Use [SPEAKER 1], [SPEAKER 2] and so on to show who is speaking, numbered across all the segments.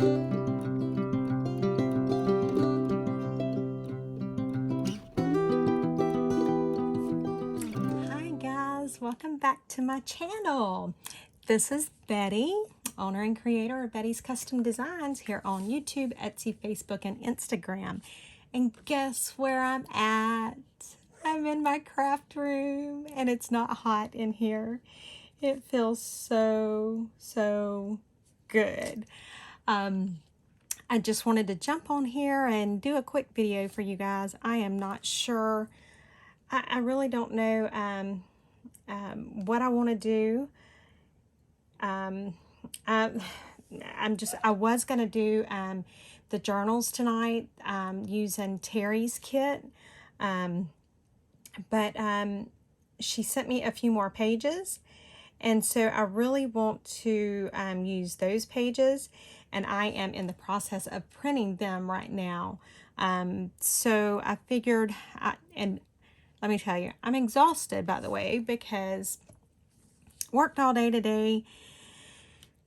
[SPEAKER 1] Hi guys, welcome back to my channel. This is Betty, owner and creator of Betty's Custom Designs here on YouTube, Etsy, Facebook, and Instagram. And guess where I'm at? I'm in my craft room and it's not hot in here. It feels so good. I just wanted to jump on here and do a quick video for you guys. I am not sure. I really don't know what I want to do. I was going to do the journals tonight using Terry's kit. But she sent me a few more pages. And so I really want to use those pages. And I am in the process of printing them right now. So I figured, and let me tell you, I'm exhausted, by the way, because worked all day today.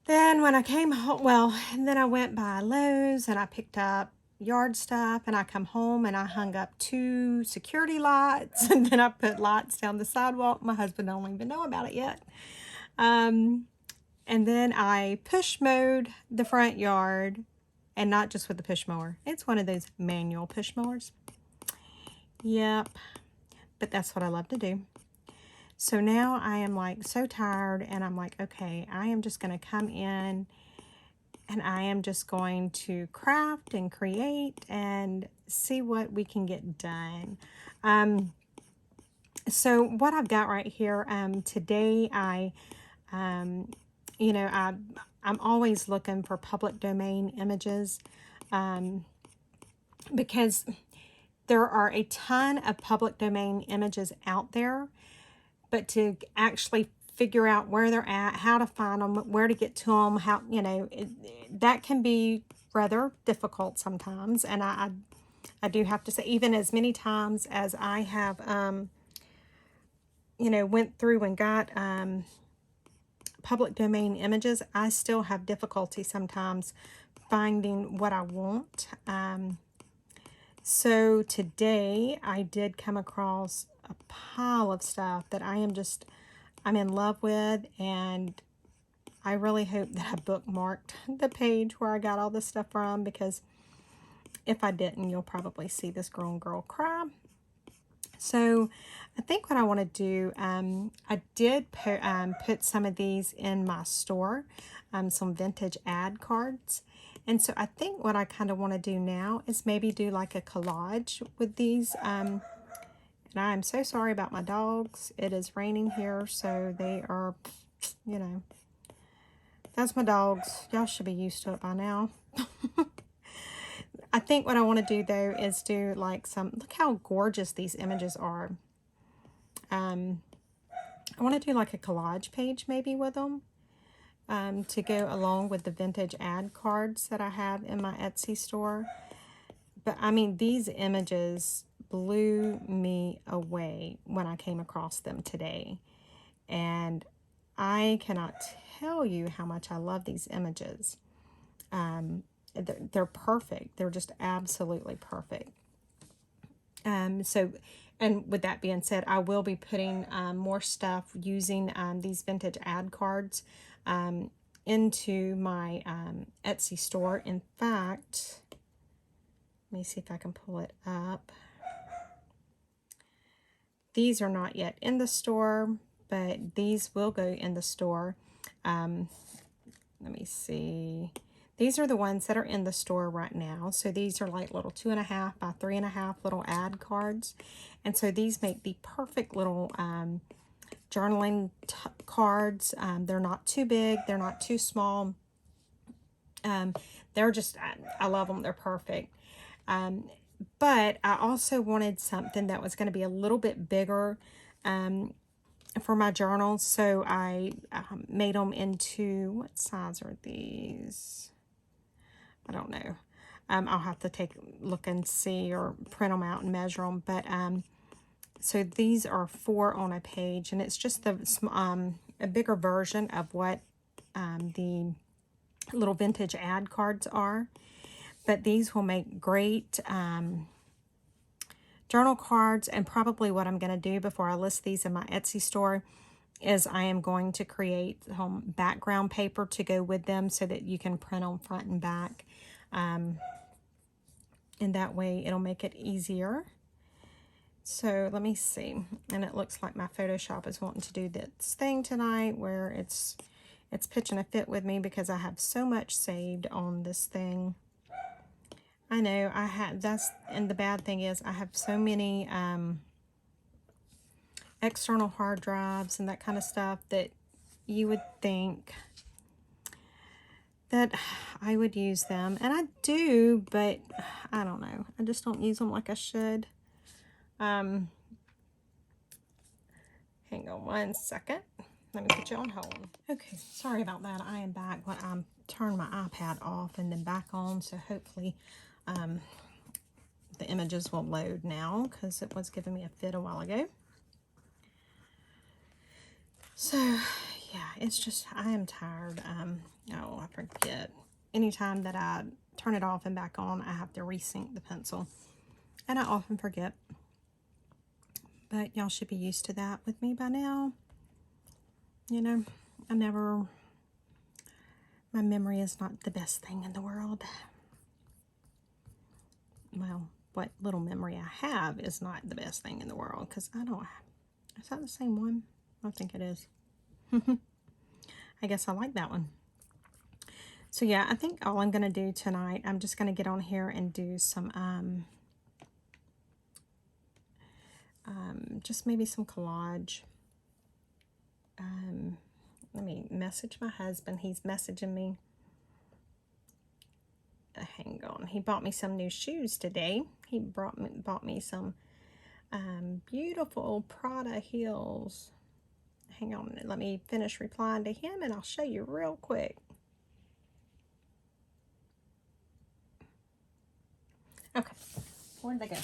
[SPEAKER 1] Then when I came home, well, and then I went by Lowe's and I picked up yard stuff, and I come home and I hung up 2 security lights, and then I put lights down the sidewalk. My husband don't even know about it yet. And then I push mowed the front yard, and not just with the push mower. It's one of those manual push mowers. Yep. But that's what I love to do. So now I am like so tired, and I'm like, okay, I am just going to come in and I am just going to craft and create and see what we can get done. So what I've got right here, today you know, I'm always looking for public domain images, because there are a ton of public domain images out there, but to actually figure out where they're at, how to find them, where to get to them, how, you know, that can be rather difficult sometimes. And I do have to say, even as many times as I have, you know, went through and got public domain images, I still have difficulty sometimes finding what I want. So today I did come across a pile of stuff that I'm in love with, and I really hope that I bookmarked the page where I got all this stuff from, because if I didn't, you'll probably see this grown girl cry. So I think what I want to do, I did put some of these in my store, some vintage ad cards. And so I think what I kind of want to do now is maybe do like a collage with these. And I'm so sorry about my dogs. It is raining here, so they are, you know, that's my dogs. Y'all should be used to it by now. I think what I want to do, though, is do like some, look how gorgeous these images are. I want to do like a collage page maybe with them, to go along with the vintage ad cards that I have in my Etsy store. But I mean, these images blew me away when I came across them today. And I cannot tell you how much I love these images. They're perfect. They're just absolutely perfect. So, and with that being said, I will be putting more stuff using these vintage ad cards into my Etsy store. In fact, let me see if I can pull it up. These are not yet in the store, but these will go in the store. Let me see. These are the ones that are in the store right now. So these are like little 2.5 by 3.5 little ad cards. And so these make the perfect little journaling cards. They're not too big. They're not too small. They're just, I love them. They're perfect. But I also wanted something that was going to be a little bit bigger for my journals. So I made them into, what size are these? I don't know. I'll have to take a look and see, or print them out and measure them. But so these are 4 on a page, and it's just a bigger version of what the little vintage ad cards are. But these will make great journal cards. And probably what I'm going to do before I list these in my Etsy store is I am going to create background paper to go with them so that you can print on front and back. And that way it'll make it easier. So let me see. And it looks like my Photoshop is wanting to do this thing tonight where it's pitching a fit with me because I have so much saved on this thing. I know I have, and the bad thing is I have so many external hard drives and that kind of stuff that you would think that I would use them. And I do, but I don't know. I just don't use them like I should. Hang on one second. Let me put you on hold. Okay, sorry about that. I am back when I turned my iPad off and then back on. So hopefully the images will load now because it was giving me a fit a while ago. So yeah, it's just, I am tired. Oh, I forget. Anytime that I turn it off and back on, I have to resync the pencil. And I often forget. But y'all should be used to that with me by now. You know, my memory is not the best thing in the world. Well, what little memory I have is not the best thing in the world because I don't have, is that the same one? I think it is. I guess I like that one. So yeah, I think all I'm going to do tonight, I'm just going to get on here and do some, just maybe some collage. Let me message my husband. He's messaging me. Hang on. He bought me some new shoes today. He bought me some beautiful Prada heels. Hang on a minute. Let me finish replying to him and I'll show you real quick. Okay. Where'd they go?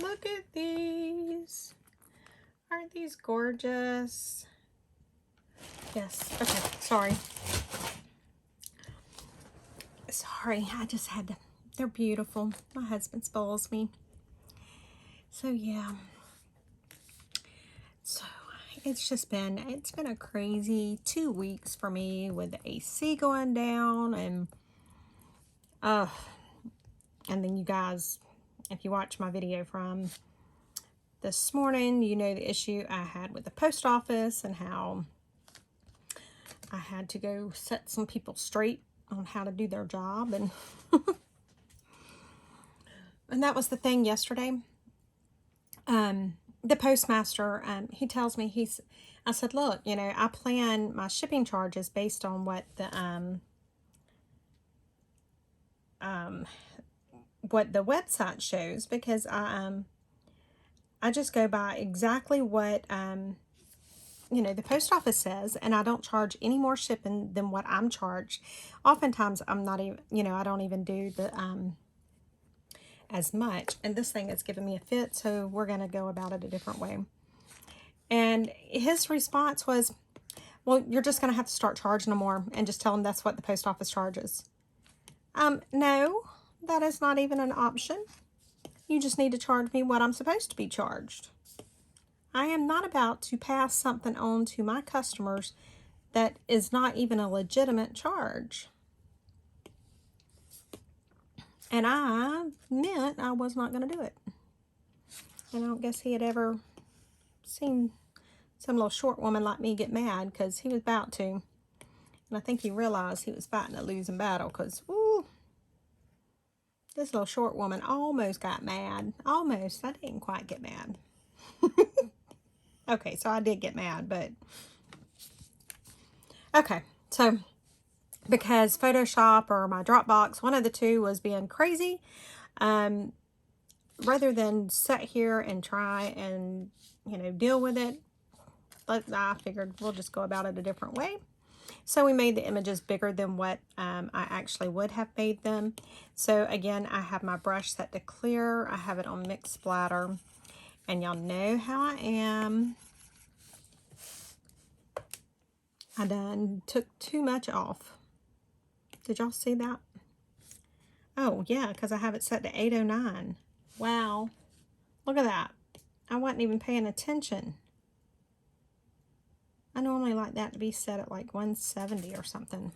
[SPEAKER 1] Look at these. Aren't these gorgeous? Yes. Okay. Sorry. Sorry. I just had to. They're beautiful. My husband spoils me. So yeah. So it's been a crazy 2 weeks for me with the AC going down and then you guys, if you watch my video from this morning, you know the issue I had with the post office and how I had to go set some people straight on how to do their job. And and that was the thing yesterday. The postmaster, he tells me, I said, look, you know, I plan my shipping charges based on what the website shows, because I just go by exactly what, you know, the post office says, and I don't charge any more shipping than what I'm charged. Oftentimes, I'm not even, you know, I don't even do the, as much. And this thing is giving me a fit, so we're going to go about it a different way. And his response was, well, you're just going to have to start charging them more and just tell them that's what the post office charges. No, that is not even an option. You just need to charge me what I'm supposed to be charged. I am not about to pass something on to my customers that is not even a legitimate charge. And I meant I was not going to do it. And I don't guess he had ever seen some little short woman like me get mad, because he was about to. And I think he realized he was fighting a losing battle, because, ooh, this little short woman almost got mad. Almost. I didn't quite get mad. Okay, so I did get mad, but... Okay, so... because Photoshop or my Dropbox, one of the two, was being crazy. Rather than sit here and try and, you know, deal with it, I figured we'll just go about it a different way. So we made the images bigger than what I actually would have made them. So again, I have my brush set to clear. I have it on mixed splatter. And y'all know how I am. I done took too much off. Did y'all see that? Oh, yeah, because I have it set to 809. Wow. Look at that. I wasn't even paying attention. I normally like that to be set at like 170 or something.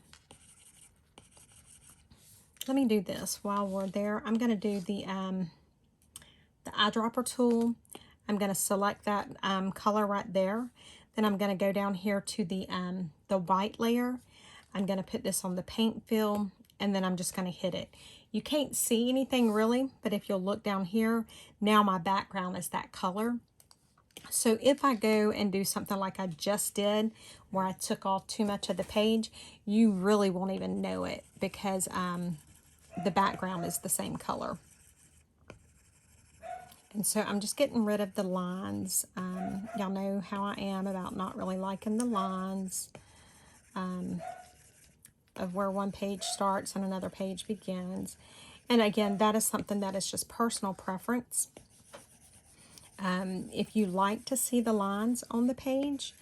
[SPEAKER 1] Let me do this while we're there. I'm going to do the eyedropper tool. I'm going to select that color right there. Then I'm going to go down here to the white layer. I'm going to put this on the paint fill, and then I'm just going to hit it. You can't see anything really, but if you'll look down here, now my background is that color. So if I go and do something like I just did, where I took off too much of the page, you really won't even know it because the background is the same color. And so I'm just getting rid of the lines. Y'all know how I am about not really liking the lines of where one page starts and another page begins. And again, that is something that is just personal preference. If you like to see the lines on the page,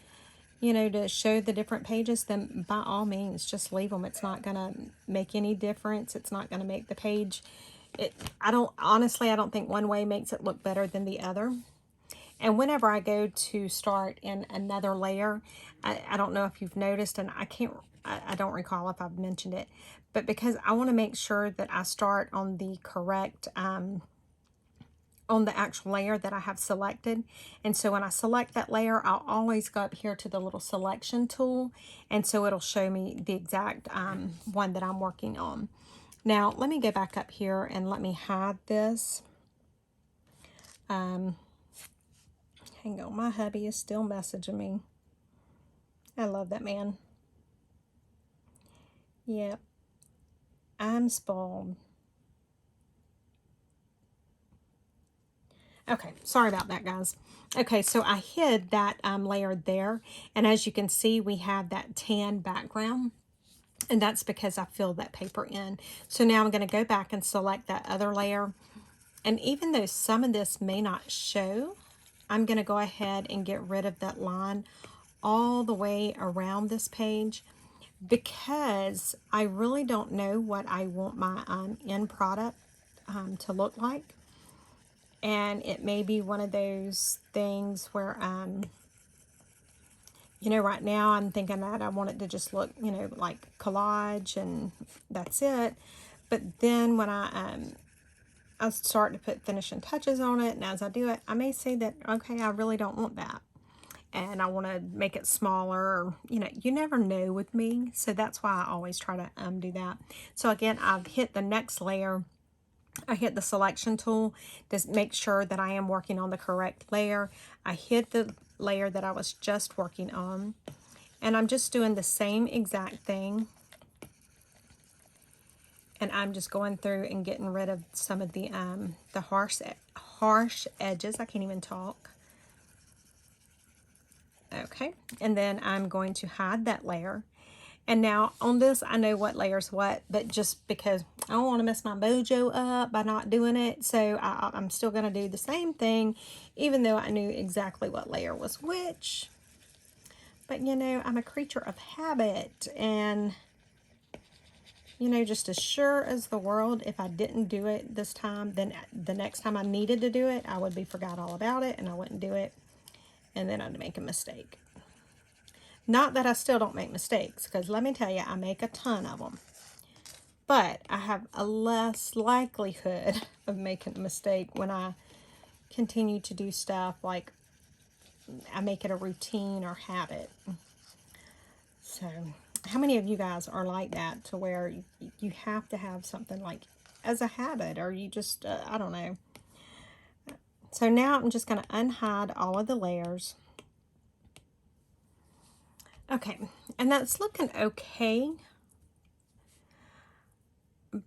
[SPEAKER 1] you know, to show the different pages, then by all means, just leave them. It's not going to make any difference. It's not going to make the page... honestly, I don't think one way makes it look better than the other. And whenever I go to start in another layer, I don't know if you've noticed, and I don't recall if I've mentioned it, but because I want to make sure that I start on the correct, on the actual layer that I have selected. And so when I select that layer, I'll always go up here to the little selection tool, and so it'll show me the exact one that I'm working on. Now, let me go back up here and let me hide this. Hang on, my hubby is still messaging me. I love that man. Yep, I'm spoiled. Okay, sorry about that, guys. Okay, so I hid that layer there, and as you can see, we have that tan background. And that's because I filled that paper in. So now I'm going to go back and select that other layer. And even though some of this may not show, I'm going to go ahead and get rid of that line all the way around this page, because I really don't know what I want my end product to look like. And it may be one of those things where you know, right now I'm thinking that I want it to just look, you know, like collage and that's it. But then when I start to put finishing touches on it, and as I do it, I may say that, okay, I really don't want that. And I want to make it smaller, or, you know, you never know with me. So that's why I always try to do that. So again, I've hit the next layer. I hit the selection tool to make sure that I am working on the correct layer. I hit the layer that I was just working on, and I'm just doing the same exact thing, and I'm just going through and getting rid of some of the harsh edges. I can't even talk. Okay, and then I'm going to hide that layer. And now on this, I know what layer's what, but just because I don't want to mess my mojo up by not doing it, so I'm still going to do the same thing, even though I knew exactly what layer was which. But, you know, I'm a creature of habit, and, you know, just as sure as the world, if I didn't do it this time, then the next time I needed to do it, I would be forgot all about it, and I wouldn't do it, and then I'd make a mistake. Not that I still don't make mistakes, because let me tell you, I make a ton of them. But I have a less likelihood of making a mistake when I continue to do stuff like I make it a routine or habit. So, how many of you guys are like that, to where you have to have something like as a habit, or you just, I don't know. So now I'm just going to unhide all of the layers. Okay, and that's looking okay,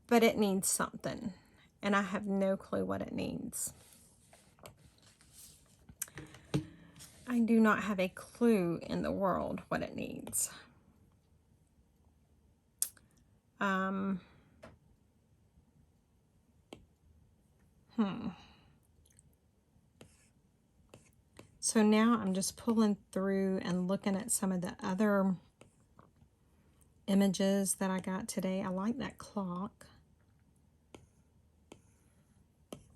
[SPEAKER 1] but it needs something, and I have no clue what it needs. I do not have a clue in the world what it needs. So now I'm just pulling through and looking at some of the other images that I got today. I like that clock.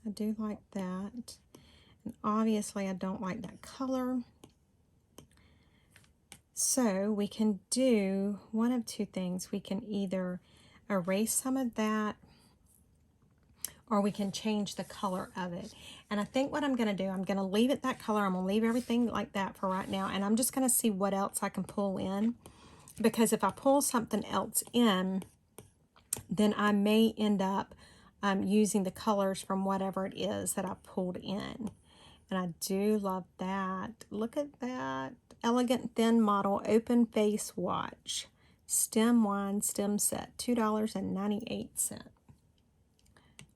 [SPEAKER 1] I do like that. And obviously I don't like that color. So we can do one of two things. We can either erase some of that, or we can change the color of it. And I think what I'm going to do, I'm going to leave it that color. I'm going to leave everything like that for right now. And I'm just going to see what else I can pull in. Because if I pull something else in, then I may end up using the colors from whatever it is that I pulled in. And I do love that. Look at that. Elegant Thin Model Open Face Watch. Stem Wine Stem Set. $2.98.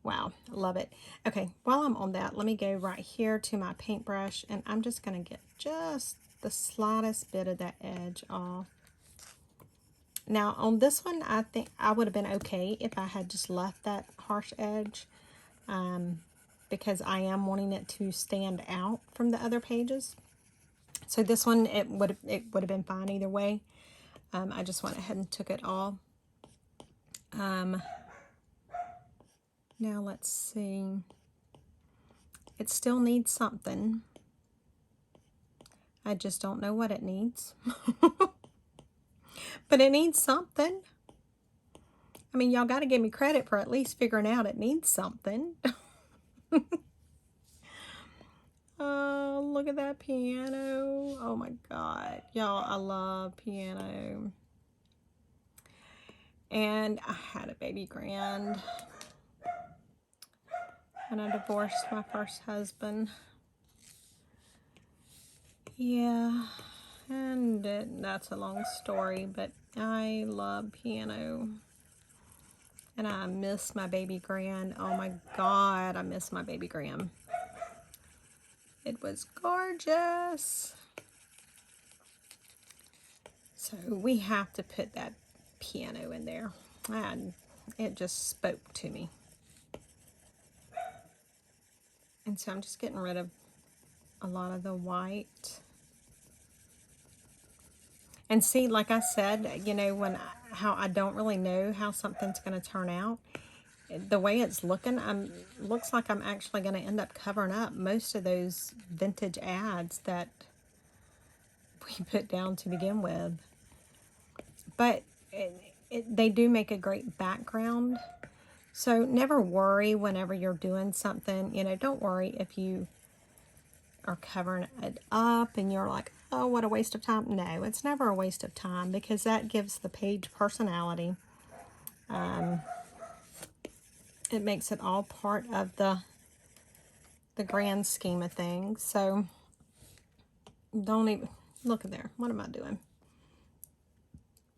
[SPEAKER 1] Wow, I love it. Okay, while I'm on that, let me go right here to my paintbrush, and I'm just going to get just the slightest bit of that edge off. Now, on this one, I think I would have been okay if I had just left that harsh edge, because I am wanting it to stand out from the other pages. So this one, it would have been fine either way. I just went ahead and took it all. Now let's see. It still needs something. I just don't know what it needs. But it needs something. I mean, y'all got to give me credit for at least figuring out it needs something. Oh, look at that piano. Oh my God. Y'all, I love piano. And I had a baby grand. And I divorced my first husband. Yeah. And that's a long story, but I love piano. And I miss my baby grand. Oh my God, I miss my baby grand. It was gorgeous. So we have to put that piano in there. And it just spoke to me. And so I'm just getting rid of a lot of the white. And see, like I said, you know, how I don't really know how something's going to turn out. The way it's looking, looks like I'm actually going to end up covering up most of those vintage ads that we put down to begin with. But they do make a great background. So never worry whenever you're doing something. You know, don't worry if you are covering it up and you're like, oh, what a waste of time. No, it's never a waste of time, because that gives the page personality. It makes it all part of the grand scheme of things. So don't even look at there. What am I doing?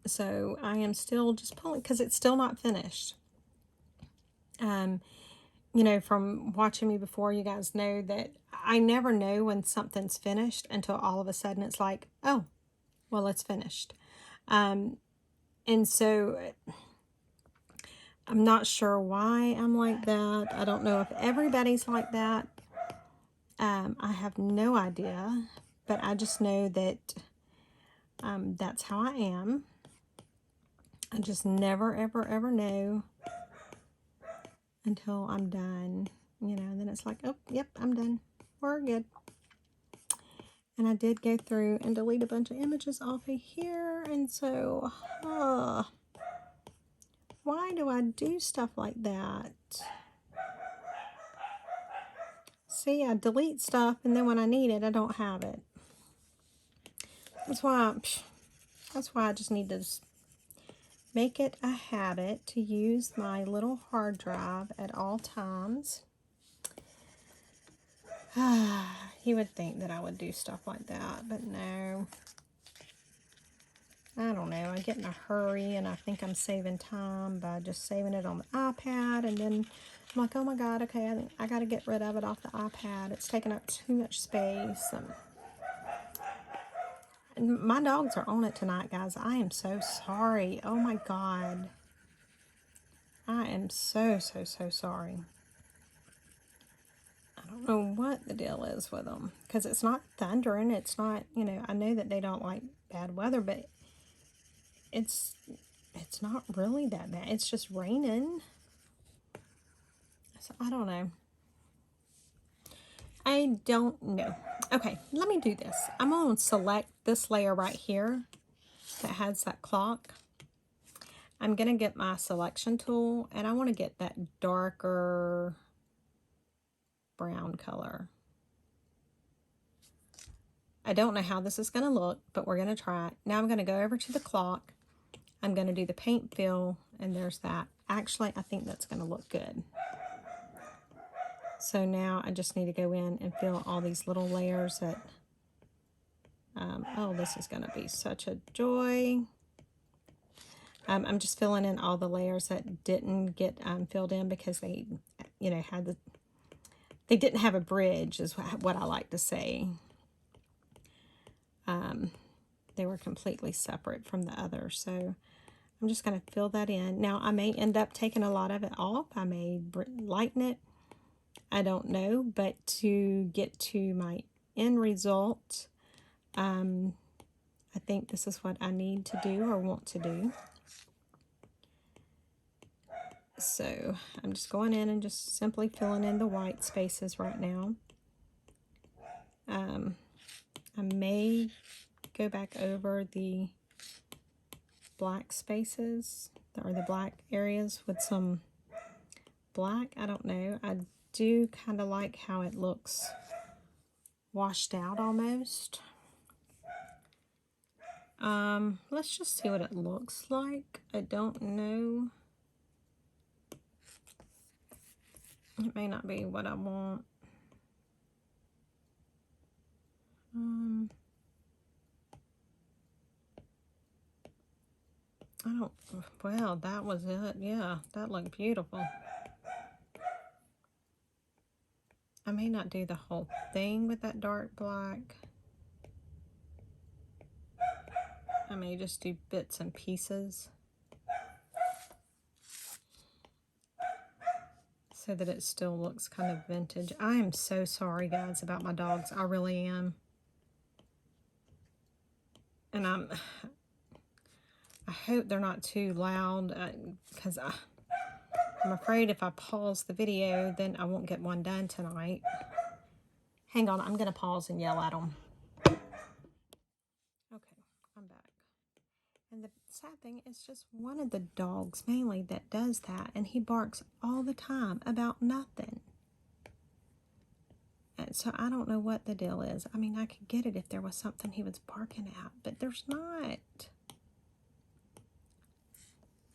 [SPEAKER 1] So I am still just pulling because it's still not finished. You know, from watching me before, you guys know that I never know when something's finished until all of a sudden it's like, oh, well, it's finished. And so I'm not sure why I'm like that. I don't know if everybody's like that. I have no idea, but I just know that that's how I am. I just never, ever, ever know until I'm done, you know, and then it's like, oh, yep, I'm done. We're good. And I did go through and delete a bunch of images off of here, and so, why do I do stuff like that? See, I delete stuff, and then when I need it, I don't have it. That's why I just need to just make it a habit to use my little hard drive at all times. You would think that I would do stuff like that, but no. I don't know. I get in a hurry, and I think I'm saving time by just saving it on the iPad, and then I'm like, oh my God, okay, I got to get rid of it off the iPad. It's taking up too much space. And my dogs are on it tonight, guys. I am so sorry. Oh my God. I am so, so, so sorry. I don't know what the deal is with them, because it's not thundering. It's not, you know, I know that they don't like bad weather, but it's it's not really that bad. It's just raining. So I don't know. I don't know. Okay, let me do this. I'm going to select this layer right here that has that clock. I'm going to get my selection tool, and I want to get that darker brown color. I don't know how this is going to look, but we're going to try it. Now I'm going to go over to the clock. I'm going to do the paint fill, and there's that. Actually, I think that's going to look good. So now I just need to go in and fill all these little layers that, oh, this is going to be such a joy. I'm just filling in all the layers that didn't get filled in because they, you know, they didn't have a bridge is what I like to say. They were completely separate from the others. So I'm just going to fill that in. Now I may end up taking a lot of it off. I may lighten it. I don't know, but to get to my end result, I think this is what I need to do or want to do. So I'm just going in and just simply filling in the white spaces right now. I may go back over the black spaces or the black areas with some black. I don't know. I do kind of like how it looks washed out almost. Let's just see what it looks like. I don't know. It may not be what I want. I don't, well, that was it. Yeah, that looked beautiful. I may not do the whole thing with that dark black. I may just do bits and pieces so that it still looks kind of vintage. I am so sorry, guys, about my dogs. I really am. And I hope they're not too loud because I'm afraid if I pause the video, then I won't get one done tonight. Hang on, I'm going to pause and yell at them. Okay, I'm back. And the sad thing is just one of the dogs mainly that does that, and he barks all the time about nothing. And so I don't know what the deal is. I mean, I could get it if there was something he was barking at, but there's not.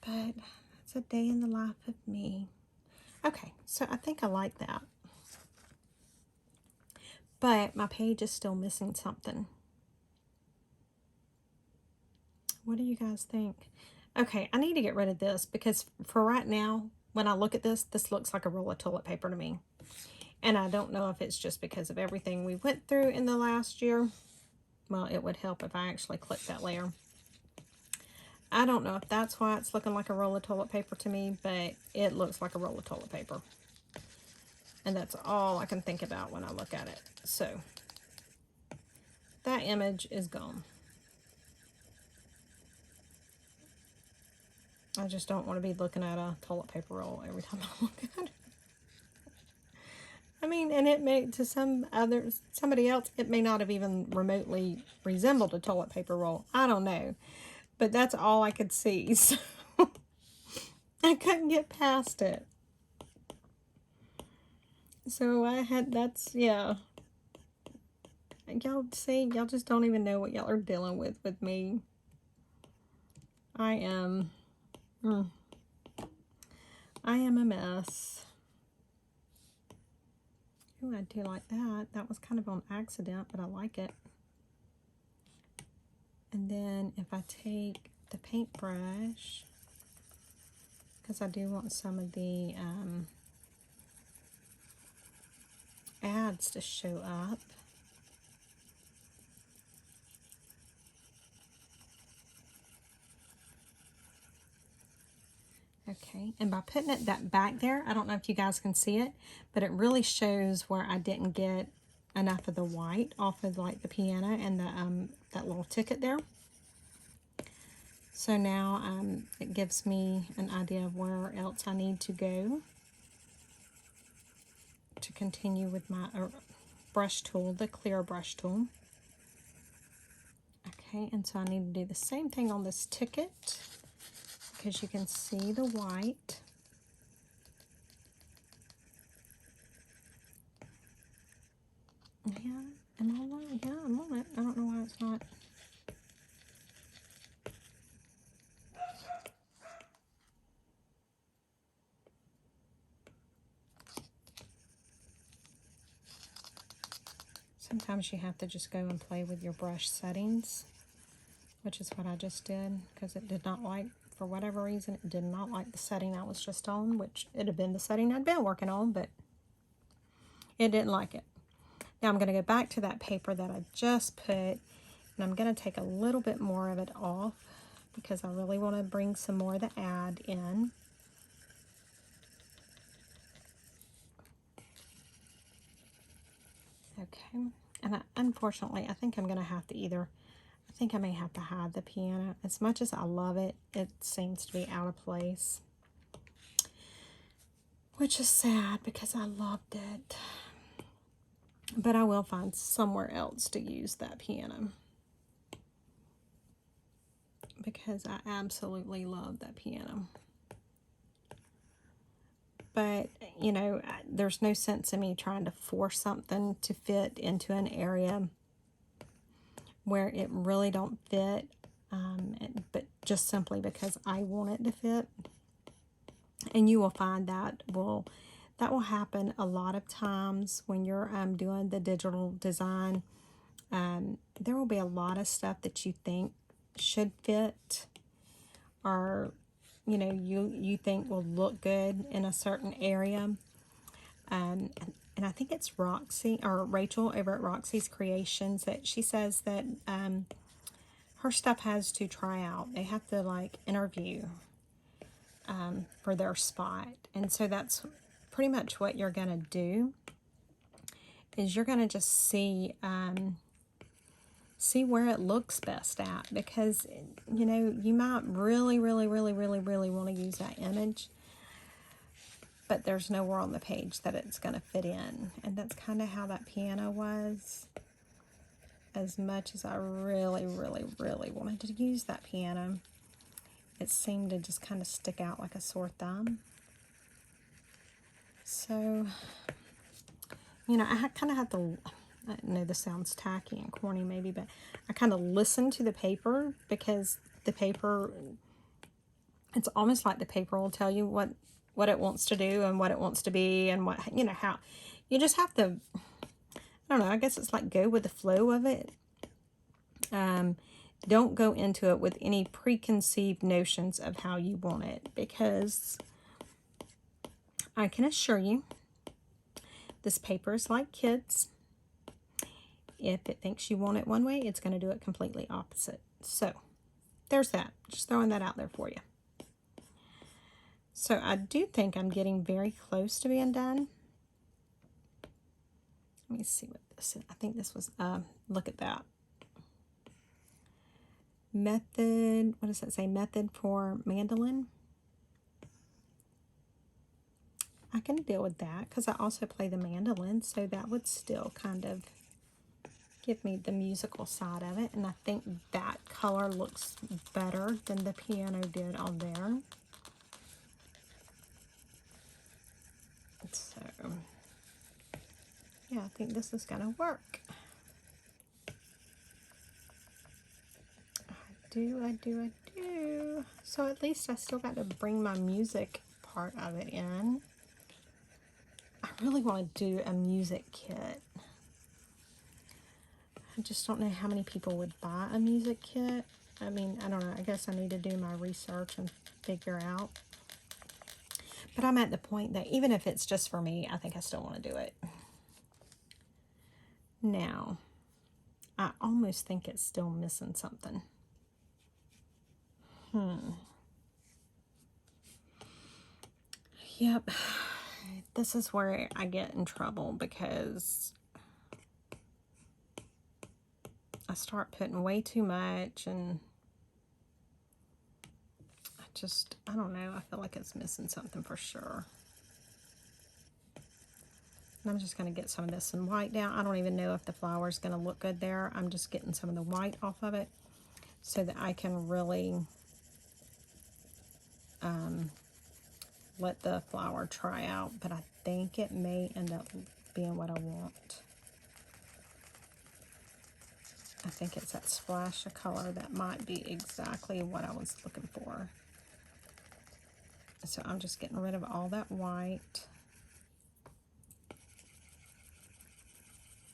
[SPEAKER 1] But it's a day in the life of me. Okay, so I think I like that. But my page is still missing something. What do you guys think? Okay, I need to get rid of this because for right now, when I look at this, this looks like a roll of toilet paper to me. And I don't know if it's just because of everything we went through in the last year. Well, it would help if I actually clicked that layer. I don't know if that's why it's looking like a roll of toilet paper to me, but it looks like a roll of toilet paper. And that's all I can think about when I look at it. So that image is gone. I just don't want to be looking at a toilet paper roll every time I look at it. I mean, and it may, to somebody else, it may not have even remotely resembled a toilet paper roll. I don't know. But that's all I could see. So I couldn't get past it. So yeah. Y'all see, y'all just don't even know what y'all are dealing with me. I am a mess. Ooh, I do like that. That was kind of on accident, but I like it. And then if I take the paintbrush, because I do want some of the ads to show up. Okay, and by putting it that back there, I don't know if you guys can see it, but it really shows where I didn't get enough of the white off of like the piano and the that little ticket there. So now it gives me an idea of where else I need to go to continue with my brush tool, the clear brush tool. Okay, and so I need to do the same thing on this ticket because you can see the white. Yeah, am I on it? Yeah, I'm on it. I don't know why it's not. Sometimes you have to just go and play with your brush settings, which is what I just did, because it did not like, for whatever reason, it did not like the setting I was just on, which it had been the setting I'd been working on, but it didn't like it. Now I'm going to go back to that paper that I just put, and I'm going to take a little bit more of it off because I really want to bring some more of the ad in. Okay, and unfortunately, I think I'm going to have to I think I may have to hide the piano. As much as I love it, it seems to be out of place, which is sad because I loved it. But I will find somewhere else to use that piano because I absolutely love that piano. But, you know, there's no sense in me trying to force something to fit into an area where it really don't fit, but just simply because I want it to fit. And you will find that will happen a lot of times when you're doing the digital design. There will be a lot of stuff that you think should fit, or you think will look good in a certain area. And I think it's Roxy or Rachel over at Roxy's Creations that she says that her stuff has to try out. They have to like interview for their spot. And so that's pretty much what you're going to do, is you're going to just see where it looks best at, because you might really want to use that image, but there's nowhere on the page that it's going to fit in. And that's kind of how that piano was. As much as I really wanted to use that piano, it seemed to just kind of stick out like a sore thumb. So, I kind of have to, I know this sounds tacky and corny maybe, but I kind of listen to the paper, because the paper, it's almost like the paper will tell you what it wants to do and what it wants to be, and what, how you just have to, I don't know, I guess it's like go with the flow of it. Don't go into it with any preconceived notions of how you want it, because I can assure you this paper is like kids. If it thinks you want it one way, it's going to do it completely opposite. So there's that. Just throwing that out there for you. So I do think I'm getting very close to being done. Let me see what this is. I think this was, look at that. Method, what does that say? Method for mandolin. I can deal with that because I also play the mandolin, so that would still kind of give me the musical side of it. And I think that color looks better than the piano did on there. So, yeah, I think this is going to work. I do. So at least I still got to bring my music part of it in. I really want to do a music kit. I just don't know how many people would buy a music kit. I mean, I don't know. I guess I need to do my research and figure out. But I'm at the point that even if it's just for me, I think I still want to do it. Now, I almost think it's still missing something. Yep. This is where I get in trouble, because I start putting way too much, and just, I don't know, I feel like it's missing something for sure. And I'm just going to get some of this in white down. I don't even know if the flower is going to look good there. I'm just getting some of the white off of it so that I can really let the flower try out. But I think it may end up being what I want. I think it's that splash of color that might be exactly what I was looking for. So I'm just getting rid of all that white.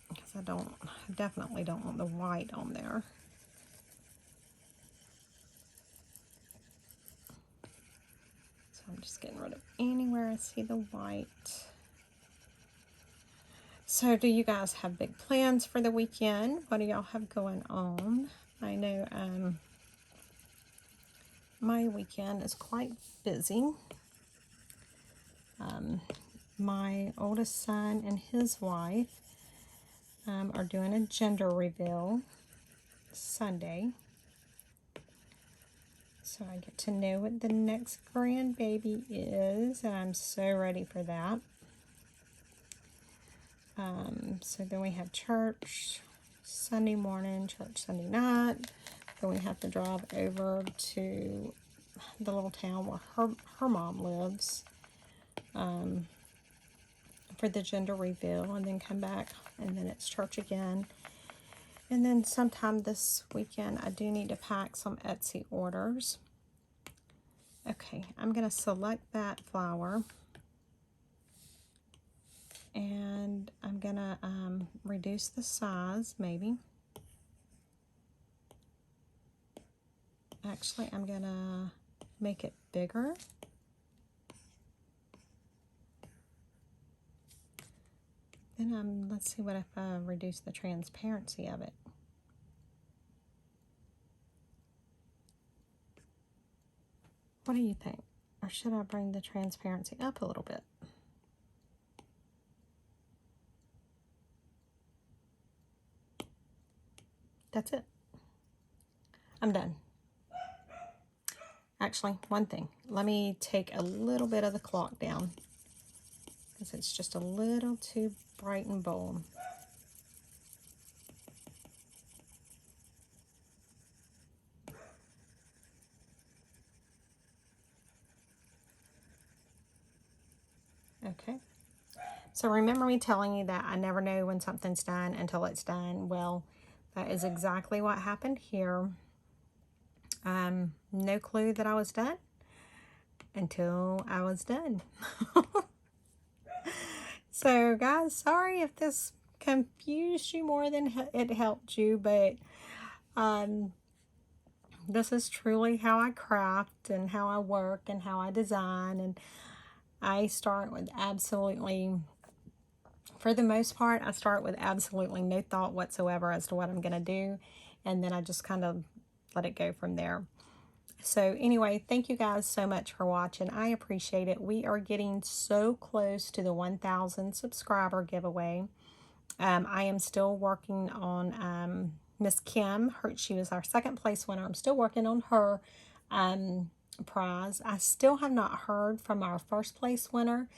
[SPEAKER 1] Because I definitely don't want the white on there. So I'm just getting rid of anywhere I see the white. So do you guys have big plans for the weekend? What do y'all have going on? I know my weekend is quite busy. My oldest son and his wife are doing a gender reveal Sunday. So I get to know what the next grandbaby is, and I'm so ready for that. So then we have church Sunday morning, church Sunday night. Then we have to drive over to the little town where her mom lives for the gender reveal, and then come back, and then it's church again. And then sometime this weekend, I do need to pack some Etsy orders. Okay, I'm going to select that flower. And I'm going to reduce the size, maybe. Actually, I'm going to make it bigger. Then let's see what if I reduce the transparency of it. What do you think? Or should I bring the transparency up a little bit? That's it. I'm done. Actually, one thing. Let me take a little bit of the clock down, because it's just a little too bright and bold. Okay. So remember me telling you that I never know when something's done until it's done? Well, that is exactly what happened here. No clue that I was done until I was done. So guys, sorry if this confused you more than it helped you, but this is truly how I craft and how I work and how I design. And I start with absolutely, for the most part, I start with absolutely no thought whatsoever as to what I'm going to do. And then I just kind of let it go from there. So anyway, thank you guys so much for watching. I appreciate it. We are getting so close to the 1,000 subscriber giveaway. I am still working on Miss Kim. She was our second place winner. I'm still working on her prize. I still have not heard from our first place winner.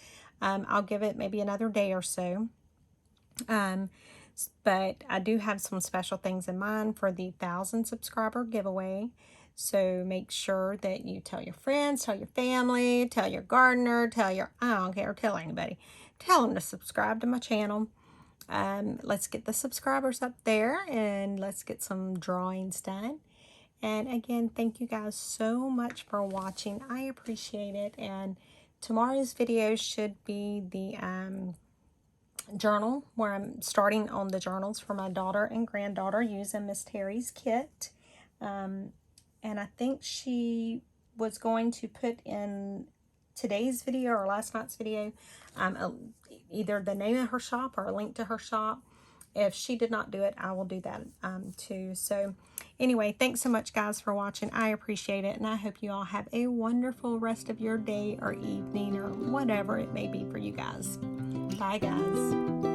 [SPEAKER 1] I'll give it maybe another day or so. But I do have some special things in mind for the 1,000 subscriber giveaway. So make sure that you tell your friends, tell your family, tell your gardener, I don't care, tell anybody. Tell them to subscribe to my channel. Let's get the subscribers up there, and let's get some drawings done. And again, thank you guys so much for watching. I appreciate it. And tomorrow's video should be the journal, where I'm starting on the journals for my daughter and granddaughter using Miss Terry's kit. And I think she was going to put in today's video or last night's video either the name of her shop or a link to her shop. If she did not do it, I will do that too. So anyway, thanks so much guys for watching. I appreciate it, and I hope you all have a wonderful rest of your day or evening or whatever it may be for you guys. Bye guys.